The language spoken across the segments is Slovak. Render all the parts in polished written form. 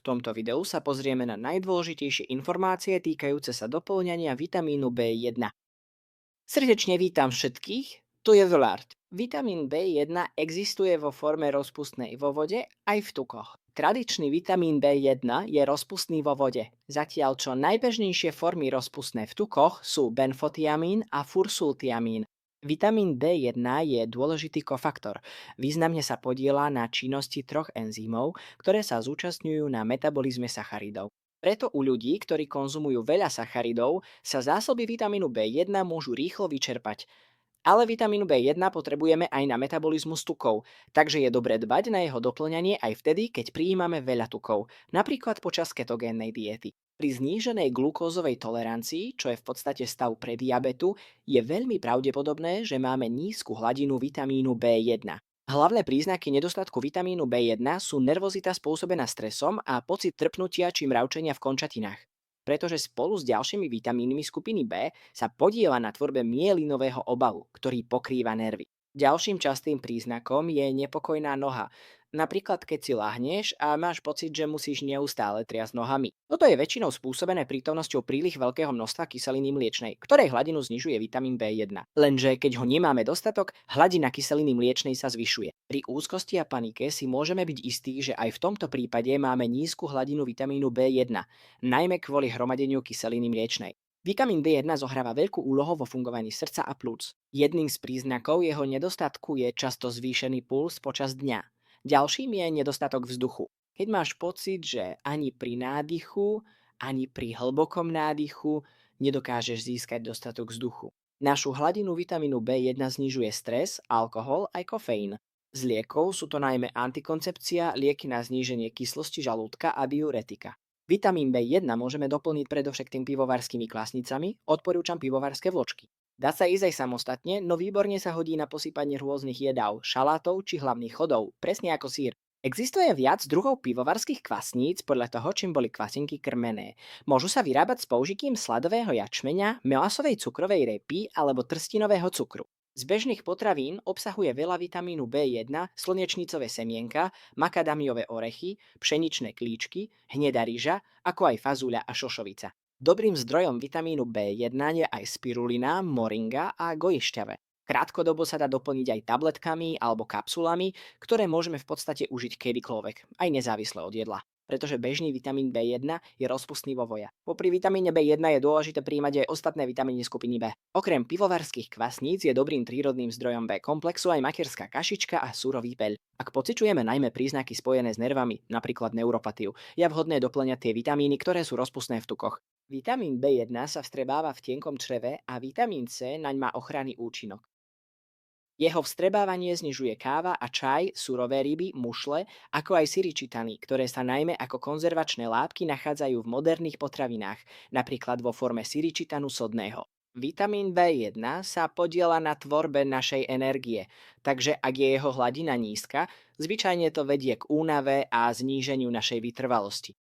V tomto videu sa pozrieme na najdôležitejšie informácie týkajúce sa doplňania vitamínu B1. Srdečne vítam všetkých, tu je Velard. Vitamín B1 existuje vo forme rozpustnej vo vode aj v tukoch. Tradičný vitamín B1 je rozpustný vo vode, zatiaľ čo najbežnejšie formy rozpustné v tukoch sú benfotiamín a fursultiamín. Vitamín B1 je dôležitý kofaktor. Významne sa podieľa na činnosti troch enzymov, ktoré sa zúčastňujú na metabolizme sacharidov. Preto u ľudí, ktorí konzumujú veľa sacharidov, sa zásoby vitamínu B1 môžu rýchlo vyčerpať. Ale vitamínu B1 potrebujeme aj na metabolizmus tukov, takže je dobré dbať na jeho doplňanie aj vtedy, keď prijímame veľa tukov, napríklad počas ketogénnej diety. Pri zníženej glukózovej tolerancii, čo je v podstate stav prediabetu, je veľmi pravdepodobné, že máme nízku hladinu vitamínu B1. Hlavné príznaky nedostatku vitamínu B1 sú nervozita spôsobená stresom a pocit trpnutia či mravčenia v končatinách, pretože spolu s ďalšími vitamínmi skupiny B sa podieľa na tvorbe mielinového obalu, ktorý pokrýva nervy. Ďalším častým príznakom je nepokojná noha. Napríklad, keď si lahneš a máš pocit, že musíš neustále triasť nohami. Toto je väčšinou spôsobené prítomnosťou príliš veľkého množstva kyseliny mliečnej, ktorej hladinu znižuje vitamín B1. Lenže keď ho nemáme dostatok, hladina kyseliny mliečnej sa zvyšuje. Pri úzkosti a panike si môžeme byť istí, že aj v tomto prípade máme nízku hladinu vitamínu B1, najmä kvôli hromadeniu kyseliny mliečnej. Vitamín B1 zohráva veľkú úlohu vo fungovaní srdca a plúc. Jedným z príznakov jeho nedostatku je často zvýšený puls počas dňa. Ďalším je nedostatok vzduchu. Keď máš pocit, že ani pri nádychu, ani pri hlbokom nádychu nedokážeš získať dostatok vzduchu. Našu hladinu vitamínu B1 znižuje stres, alkohol aj kofeín. Z liekov sú to najmä antikoncepcia, lieky na zníženie kyslosti žalúdka a diuretika. Vitamín B1 môžeme doplniť predovšetkým pivovarskými kvasnicami, odporúčam pivovarské vločky. Dá sa ísť aj samostatne, no výborne sa hodí na posypanie rôznych jedáv, šalátov či hlavných chodov, presne ako sír. Existuje viac druhov pivovarských kvasníc podľa toho, čím boli kvasinky krmené. Môžu sa vyrábať s použitím sladového jačmeňa, melasovej cukrovej repy alebo trstinového cukru. Z bežných potravín obsahuje veľa vitamínu B1, slnečnicové semienka, makadamiové orechy, pšeničné klíčky, hnedá ryža, ako aj fazúľa a šošovica. Dobrým zdrojom vitamínu B1 je aj spirulina, moringa a gojišťave. Krátkodobo sa dá doplniť aj tabletkami alebo kapsulami, ktoré môžeme v podstate užiť kedykoľvek, aj nezávisle od jedla. Pretože bežný vitamín B1 je rozpustný vo voja. Popri vitamíne B1 je dôležité príjmať aj ostatné vitamíny skupiny B. Okrem pivovarských kvasníc je dobrým prírodným zdrojom B komplexu aj materská kašička a surový peľ. Ak pociťujeme najmä príznaky spojené s nervami, napríklad neuropatiu, je vhodné doplňať tie vitamíny, ktoré sú rozpustné v tukoch. Vitamín B1 sa vstrebáva v tenkom čreve a vitamín C naň má ochranný účinok. Jeho vstrebávanie znižuje káva a čaj, surové ryby, mušle, ako aj siričitany, ktoré sa najmä ako konzervačné látky nachádzajú v moderných potravinách, napríklad vo forme siričitanu sodného. Vitamín B1 sa podieľa na tvorbe našej energie, takže ak je jeho hladina nízka, zvyčajne to vedie k únave a zníženiu našej vytrvalosti.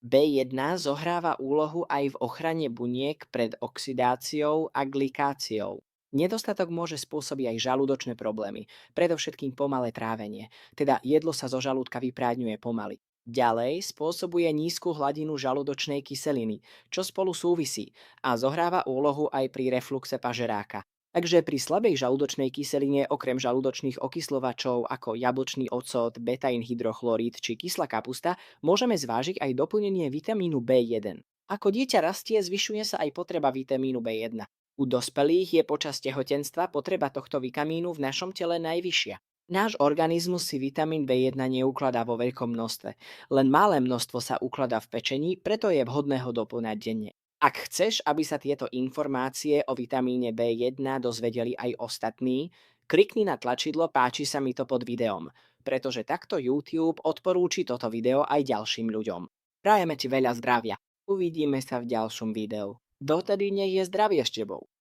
B1 zohráva úlohu aj v ochrane buniek pred oxidáciou a glikáciou. Nedostatok môže spôsobiť aj žalúdočné problémy, predovšetkým pomalé trávenie, teda jedlo sa zo žalúdka vyprázdňuje pomaly. Ďalej spôsobuje nízku hladinu žalúdočnej kyseliny, čo spolu súvisí a zohráva úlohu aj pri refluxe pažeráka. Takže pri slabej žalúdočnej kyseline okrem žalúdočných okyslovačov ako jablčný ocot, beta-inhydrochlorid či kyslá kapusta môžeme zvážiť aj doplnenie vitamínu B1. Ako dieťa rastie, zvyšuje sa aj potreba vitamínu B1. U dospelých je počas tehotenstva potreba tohto vitamínu v našom tele najvyššia. Náš organizmus si vitamín B1 neukladá vo veľkom množstve, len malé množstvo sa ukladá v pečení, preto je vhodné ho doplňať denne. Ak chceš, aby sa tieto informácie o vitamíne B1 dozvedeli aj ostatní, klikni na tlačidlo páči sa mi to pod videom, pretože takto YouTube odporúči toto video aj ďalším ľuďom. Prajeme ti veľa zdravia. Uvidíme sa v ďalšom videu. Dotedy nech je zdravie s tebou.